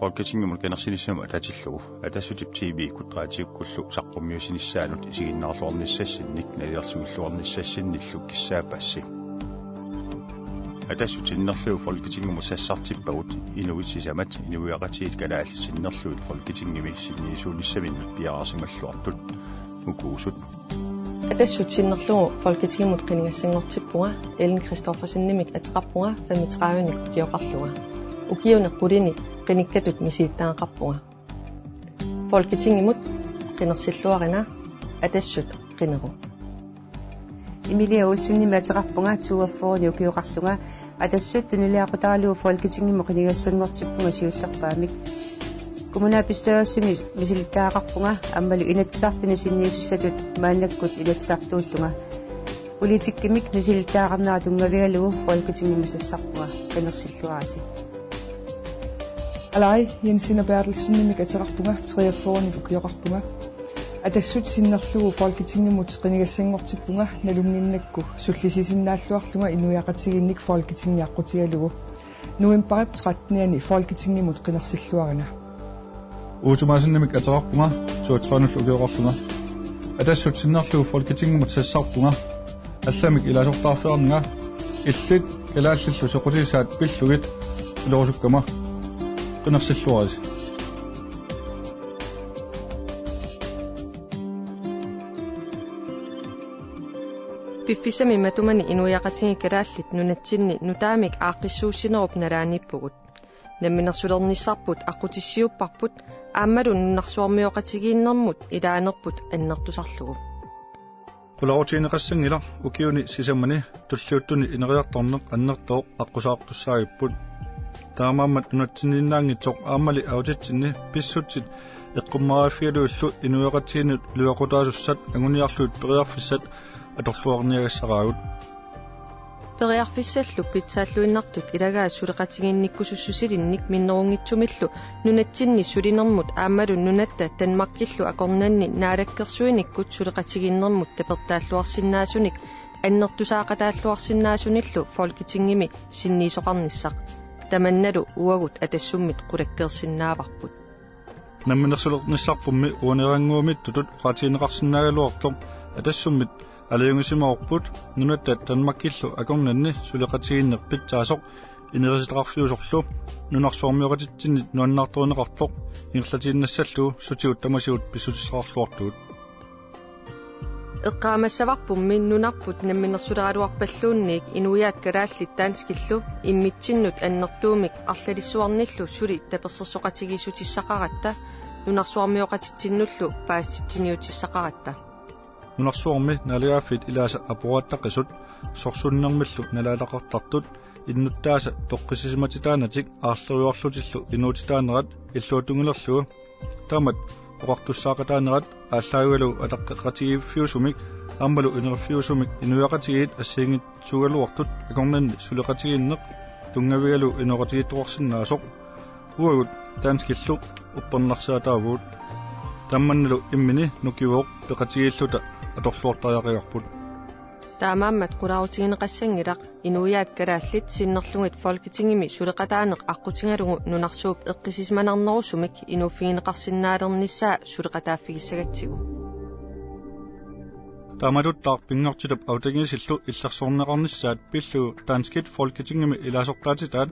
folketingimul genersinissamu atatillugu atassutip TV kutraatiukkullu saqqummiusinissaanut isiginnarluornissassinnik naliarlugilluornissassinillu kissaapassi атассутиннерлуу фолкитингуму сассартиппагут инуитсисамат инуиақатиит калааллисиннерлуит фолкитингими синниисуунissаминнут пиарасималлуартут укуусут атассутиннерлуу фолкитингумут қинигассангортиппуга Ellen Kristoffersen-нимик атеқарпуга 35-ник киоқарлуга укиунеққулини қиниккатут мисииттаақарпуга фолкитингимут қинерсиллуарина атассут қинеру Emilia Olsen матеқарпунга 24 укиоқарлунга атассут тунулиақутаралуу фолкитингимо қинигассангортиппунга сиуллерпаамик коммунапистеерсими мисилиттаақарпунга аммалу инатсаартуни синниисуссатут мааннаккут илатсаартууллунга политиккимик мисилиттаақарнаа тунгавигалугу фолкитингимо сассарпуга қинерсиллуараси Алай Jensina Bertelsen-нимик атеқарпунга 43 укиоқарпунга атассут синнерлугу фолкитингимут қинигассангортиппунга налунгиннакку суллисисиннааллуарлунга инуяқатигинник фолкитингиаққутигалугу нуимпарип 13-ани фолкитингимут қинерсиллуарина уутумаасиннимик атеқарпунга 32 укиоқарлунга атассут синнерлугу фолкитингимут сассарпунга алламик иласортаарфеарнга иллит калааллиллу соқутисаат пиллугит илорусуккама қинерсиллуараси Piffisami matumani inuiaqatingi kalaаллит нунатсинни нутаамик ааққиссууссинеруп налааниппугут намминерсулернissarput аққутиссиуппарпут ааммалу нуннарсуармиоқатигииннэрмут илаанерпут аннертусарлугу qulaortiineqassangila ukiuni sisamani tulliuttuni ineriartorneq annertooq аққусаартуссаагиппут таамааммат нунатсиннииннаангитсоқ ааммали аутитсинни писсутсит эққуммарафиалууллу инуиақатигинут луақутаасуссат агуниарлуут периарфиссат аторлуарниагассараагут периарфиссаллу питсааллуиннартут илагаа сулеқатигиинниккусуссусилинник миннерунгитсумиллу нунатсинни сулинермут аамалу нунатта танмаркиллу акорнанни наалаккерсуиниккут сулеқатигииннэрмут тапертааллуарсинаасуник аннертусаақатааллуарсинаасуниллу фолкитингими синниисоқарниссақ таманналу уагут атассуммит қулаккерсинааварпут намминерсулерниссарпумми уанерангуумит тутут qaatiineqarsinnaagaluartoq атассуммит алиунгисимаорпут нунатта танмаккиллу акорнанни сулеқатигииннер питсаасоқ инериситеқарфиусорлу нунарсуармиоқатитсинни нуаннаартуинеқартоқ ингерлатииннассаллу сутиут тамасиут писсутиссақарлуартуут эққаамассаварпумми нунарпут намминерсулераалуарпаллуунниик инуяат калааллит таанскиллу иммитсиннут аннертуумик арлалиссуарниллу сули таперсерсоқатигиисутиссақаратта нунарсуармиоқатитсиннуллу паасситсиниутиссақаратта нунарсуарми налиааффит илааса апуаттаққисут сорсуннэрмиллу налаалақартартут иннуттааса тоққисисиматитаанатик аарлеруарлутиллу инуутитаанерат иллуутунгулерлугу таамат оқартуссаақатаанерат ааллаагугалу атаққеқатигиффиусумик ааммалу инерффиусумик инуяқатигиит ассиингит сугалуартут акорнанни сулеқатигииннеқ тунгавигалу инеқатигиттуарсинаасоқ уагут таанскиллу уппернарсаатаавуут тамманналу иммини нукивооқ пеқатигииллута аторлуартариақигарпут таамааммат қулаарутигинеқассангилақ инуяат калааллит синнерлугит фолкитингими сулеқатаанеқ аққутингалугу нунарсууп эққисисманарнерусумик инуффигинеқарсинаалерниссаа сулеқатааффигиссагатсигу таамалуттаар пингортилап аутагинисиллу иллерсорнеқарниссаат пиллу таанскит фолкитингими илаасортаатитаат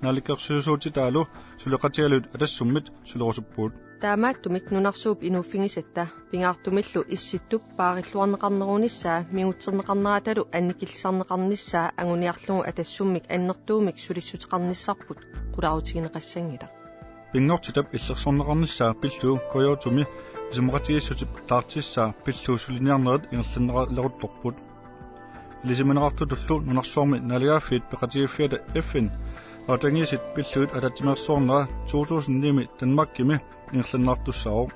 наликерсуусуутитаалу сулеқатигалут атассуммит сулерусуппуут таамааттумик нунарсууп инуффигисатта пингаартумиллу исситтуп паариллуарнеқарнеруниссаа миутсернеқарнераталу анникиллсарнеқарниссаа агуниарлугу атассуммик аннертуумик сулиссутеқарниссарпут қулаарутигинеқассангила пингортилап иллерсорнеқарниссаа пиллу коёотуми исумақатигиссутип таартиссаа пиллу сулиниарнерат ингерланнералерутторпут илисиманеқартутуллу нунарсуарми налиааффит пеқатигиффиата FN аутангисит пиллуит ататсимерсуарнера 2009-ми танмаккими ингерланнаартуссаау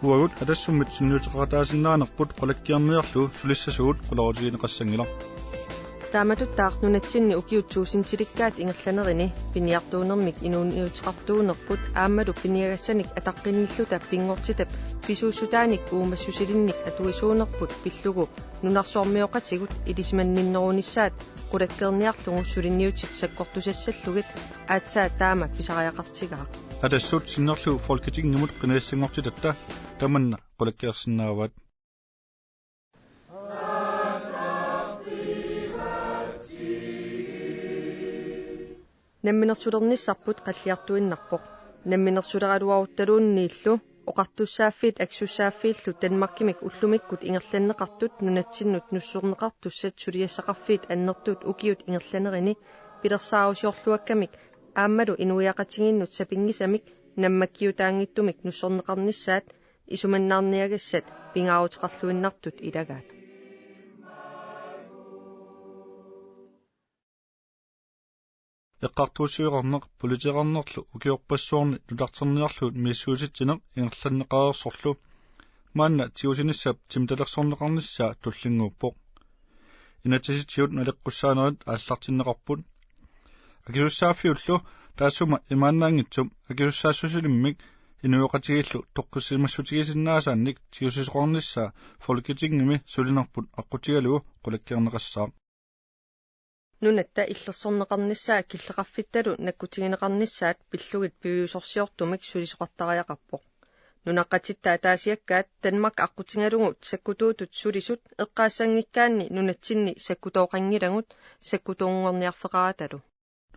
уагут атассуммит сунниутеқаратаасиннаанерпут қолаккиарниарлу сулиссасуут қулаарутигинеқассангила тааматуттаар нунатсинни укиутсуусинтиликкаат ингерланерини пиниартуунермик инуuniутеқартуунерпут ааммалу пиниагассаник атаққинниллута пингортитап писууссутааник уумассусилинник атуисуунерпут пиллугу нунарсуармиоқатигут илисиманниннеруниссаат қулаккерниарлугу сулинниутит саккортусассаллугит аатсаа таама писариақартигара Atassut sinnerlu folketingemut qinaissangortitatta tamanna qulakkiarsinnaavaat. Namminersulernisarput qalliartuinnarpoq. Namminersuleraluaruttaluunniillu oqartussaaffit aksussaaffillu Danmarkimik ullumikkut ingerlanneqartut nunatsinut nussuerneqartussat suliassaqarfiit annertuut ukiut ingerlanerini pilersaarusiorluakkamik aammalu inuiaqatiginnut sapingisamik nammakkiutaangittumik nussorneqarnissaat isumannaarniagassat pingaaruteqarluinnartut ilagaat. Eqqartuusiuqarneq politiqarnerlu ukiorpassuorni nutarterniarluut miissuusittineq ingerlanneqaersorlu maanna tiusinissap timtalersorneqarnissaa tullinguuppoq inatisitiut naleqqussaaneret aallartinneqarput akisussaafiullu taassuma imaannaangitsum akisussaasusilimmik inuoqatigillu toqqisimassutigisinnaasaanik tiusisoqarnissaa folketingimi sulinerput aqutigalugu qulakkiarneqassaaq Nunatta illersorneqarnissaa killeqarfittalu nakkutigineqarnissaat pillugit piusorsiortumik sulisoqartariaqarpoq. Nunaqqatittaa taasiakkaat Danmark aqutingalugut sakkutuutut sulisut eqqaassangikkaanni nunatsinni sakkutooqangilangut sakkutuunngorniarfeqaatalu.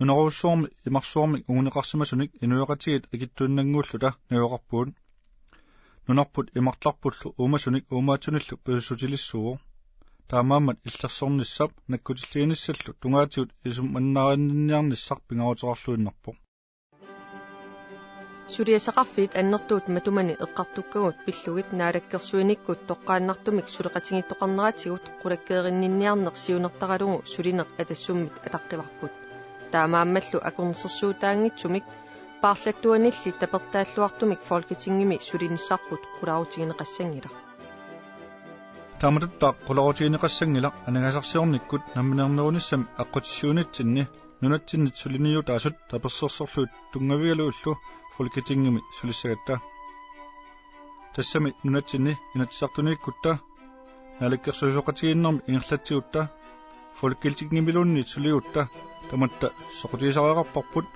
Nunaruussuormi imarsuormi unguneqarsimasunik inuoqatigit akittuinnanguulluta nuoqarpuut. Nunarput imartlarpullu uumasunik uumaatunillu piussutilissuugu. Taamaammat illersornissap nakkutilliinissallu tungaatigut isumannaarinniarnissaq pingaaruteqarluinnarpoq. Suliassaqarfiit annertuut matumani eqqartukkagut pillugit naalakkersuinikkut toqqaannartumik suleqatigittoqarneratigut qulakkeerinninniarneq siunertaralugu sulineq atassummit ataqqivarput. Taamaammallu akurnersersuutaangitsumik paarlattuanilli tapertaalluartumik folketingimi sulinissarput qulaarutigineqassangila. Tamatutta qulaarutigineqassangila anagasarsiornikkut namminernerunissam aqqutisiunitsinni nunatsinnit suliniutaasut tapersersorluut tungavigaluullu folketingimi sulissagatta. Tassami nunatsinni inatsartuniikkutta naalakkersuusoqatigiinnermi ingerlatsiutta folketingimiluunni suliutta tamatta soqutiisariaqarparput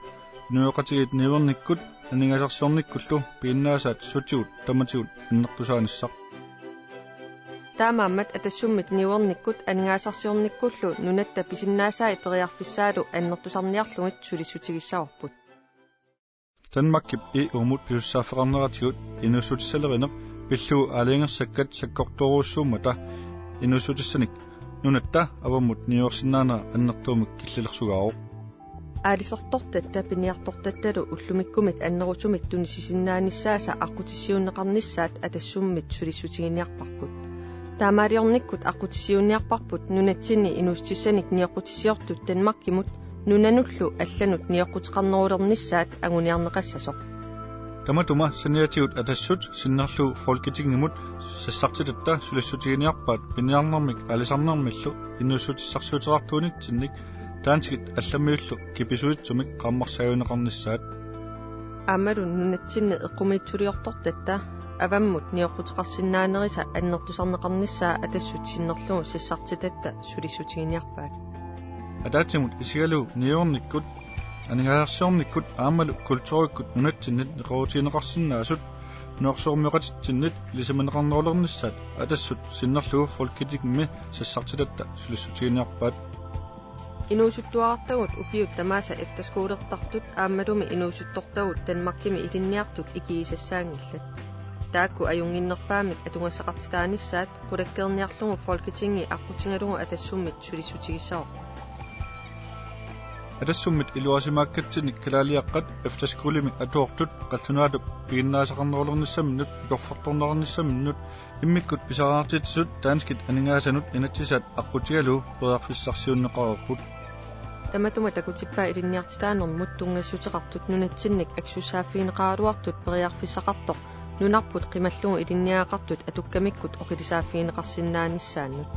inuoqatigit nivernikkut anagasarsiornikkullu piinnaasaat sutigut tamatigut innertusaanissaq. Taamaammat atassummit niuernikkut angaasarsiornikkullu nunatta pisinnaasai periarfissaalu annertusarniarlungit sulissutigissarput. Danmarkip umut piussaaffeqarneratigut inussutissalereneq pillugu aaliingersakkat sakkortoruussuummata inussutissanik nunatta avammut niuersinnaana annertuumik killilersugaaro. Aalisertortatta piniartortattalu ullumikkumit annerutumik tunisisinnaannissaasa aqutisiunneqarnissaat atassummit sulissutiginiarparput. Taamaariornikkut aqutisiunniarparput nunatsinni inuustissanik niaqutisiortut Danmarkimut nunanullu allanut niaqquteqarnerulernissaat anguniarneqassasoq. Tamatuma saniatigut atassut sinnerlu folketingimut sassartitatta sulissutiginiarpaat piniarnermik alisarnermillu inuussutissarsuuteqartuunitsinnik taantigit allammiullu kipisuitsumik qaammarsaajuneqarnissaat. Aammalun nunatsinni eqqumiitsuliortortatta avammut niaqquteqarsinnaanerisa annertusarneqarnissaa atassut sinnerlugu sassartitatta sulissutiginiarpaat. Ataatimut isigalu niornikkut anigaarsiornikkut aammalu kultuurikkut nunatsinnet neqorutiineqarsinnaasut noorsormiqatitsinnet lisamannaqarnerulernissaat atassut sinnerlugu folketingimi sassartitatta sulissutiginiarpaat. Inuusuttuartagut ukiut tamaasa efterskoolertartut aammalumi inuusuttortagut Danmarkimi ilinniartut ikiisassaangillat. Taakku ajunginnerpaamik atungassaqartitaanissaat qulakkeerniarlugu folketingi aqutingalugu atassummit sulissutigissarop. Atassumit iluasimaakkatsinik kalaaliaqqat efterskuulimi atuortut qallunaatu piginnaasaqarnerulernissamminnut ikorfartornernissamminnut immikkut pisaraartitsut taanskit aningaasanut inatsisaat aqutigalu periarfissarsiunneqarerput. Tamatuma takutippaa ilinniartitaanermut tungassuteqartut nunatsinnik aksussaafiineqaaluartut periarfissaqartoq nunarput qimallugu ilinniaaqartut atukkamikkut oqilisaafiineqarsinnaannissaannut.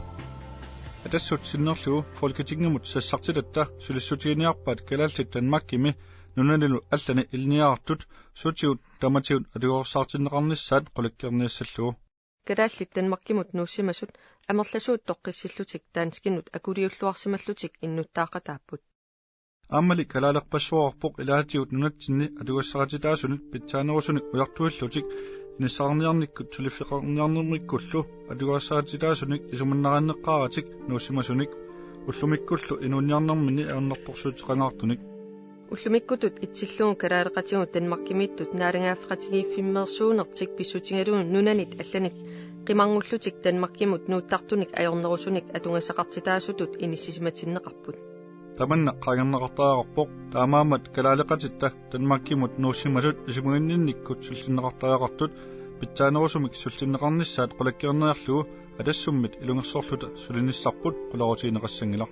Atassut sinnerlugu folketingemut sassartitatta sulissutiginiarpaat kalaallit Danmarkimi nunanilu allani ilniaartut sutigut tamatigut atukorsaartinneqarnissaat qulakkiarniassallugu. Kalaallit Danmarkimut nuussimasut amerlasuut toqqissillutik taanskinnut akuliulluarsimallutik innuttaaqataapput. Ammali kalaalaqpassuarpoq ilaatiut nunatsinni atugassaqatitaasunit pitsaanерусуник уяртуиллутик инissаарниарниккут сулиффеқарниарнермиккуллу atugassaqatitaasunник исуманнарааннеққааратик нууссимасуник уллумиккуллу инуунниарнармини аернарторсуутеқангаартуник уллумиккутут итсиллугу калаалеқатигу танмаркимииттут наалангааффақатиги писсутингалуун нунанит алланик qimangullutik tanmarkimut nuuttарtunik ajornerusunik atungasaqartitaasutut inissisimatinnеқарпут tamanna qaagerneqartaaqarpoq taamaammat kalaaleqatitta tanmarkimut nuussimasut isimuinninnikkut sullinneqartaaqartut pitsaanerusumik sullinneqarnissaat qulakkiarnerlugu атассуммит илунгерсорлута сулиниссарпут qularuutiineqassangila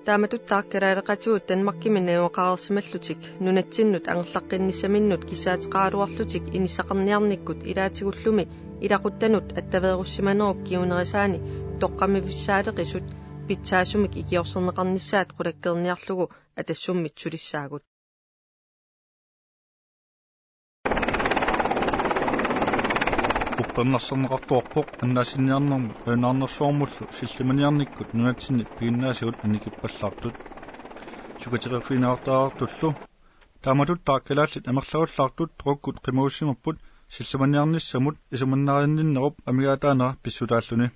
тааматуттааккалаалеқатигут танмаркиминнеуақарерсималлутик нунатсиннут ангерлаққиннссаминнут кисаатеқаралуарлутик инисақарниарниккут илаатигуллуми илақуттанут аттавееруссиманерук киунерисаани тоққамивиссаалеқисут питсаасумик икиорсернеқарнissaат qulakkeerniarlugu атассуммит сулиссаагут уппамнарсернеқартуарпоқ аннаасинниарнэрму уйнаарнерсуармуллу силлиманиарниккут нунатсинни пигиннаасиут аникиппаллаартут сукатеқарфинаартаартуллу тааматуттааккалааллит амерларуллаартут тоқуккут қимауссимерпут силлиманиарниссамут исуманнариинниннеруп амигаатаанера писсутааллуни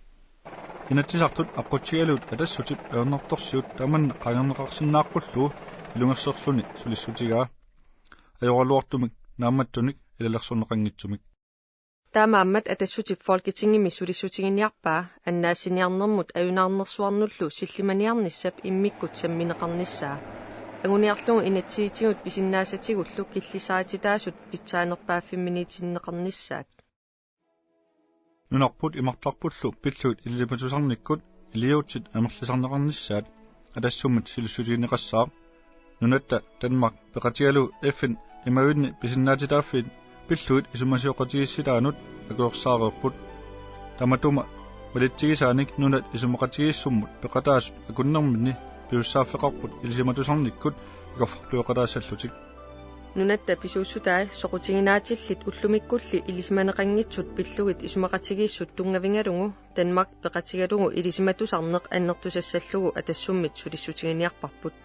инатсисартут аққутсигалуут атассутип аернарторсиут тааманна қагернеқарсинааққуллуу илунгерсерлуни сулиссутигаа аёралуартумик наамматтуник илалерсорнеқангитсумик таамааммат атассутип фолкитингими сулиссутигиниарпаа аннаасиниарнэрмут аюнаарнерсуарнуллу силлиманиарниссап иммиккут самминеқарниссаа агуниарлугу инатсиитигут писиннаасатигуллу киллисаатитаасут питсаанерпааффимминитиннеқарниссаат нунарпут имартарпуллу пиллуут илиматусарниккут илиутсит амерлисарнеқарниссаат атассуммит силуссутигинеқассаа нунатта Danmark пеқатигалу FN имавинни писиннаатитааффит пиллуит исумасиоқатигиссилаанут акуерсаарерпут таматума валитсигисааник нунат исумақатигиссуммут пеқатаасут акуннэрминни пиуссааффеқарпут илиматусарниккут икорфартуеқалаассаллутик нунатта писууссутаа соқутигинаатиллит уллумиккулли илисиманеқангитсут пиллугит исумақатигииссут тунгавингалугу Danmark пеқатигалугу илисиматусарнеқ аннертусассаллугу атассуммит сулиссутигиниарпарпут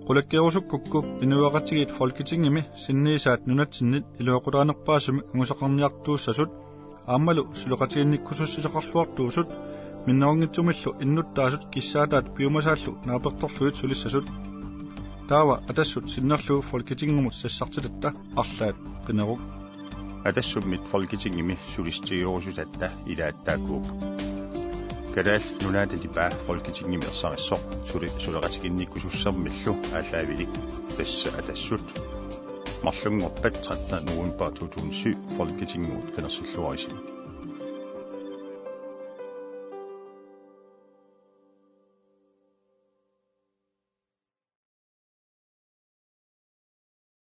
qulakkiarusukku inuaqatigit folketingimi sinniisaat nunatsinit iluaqulaanerpaasumi angusaqarniartuussasut aammalu suleqatiginnikkusussiseqarluartuusut minnerungitsumillu innuttaasut kissaataat piumasaallu naapertorluit sulissasut taava atassut sinnerlugu folketingumut sassartitatta arlaat qineruk атассуммит folketingimi sulistigiorusutatta ilaattaakkuup кадал нунаататипаа folketingimi ерсариссоқ сулеқатигинниккусуссермиллу ааллаавилик тасса атассут марлунгорпат 13. november 2007 folketinget qinерсиллуарисим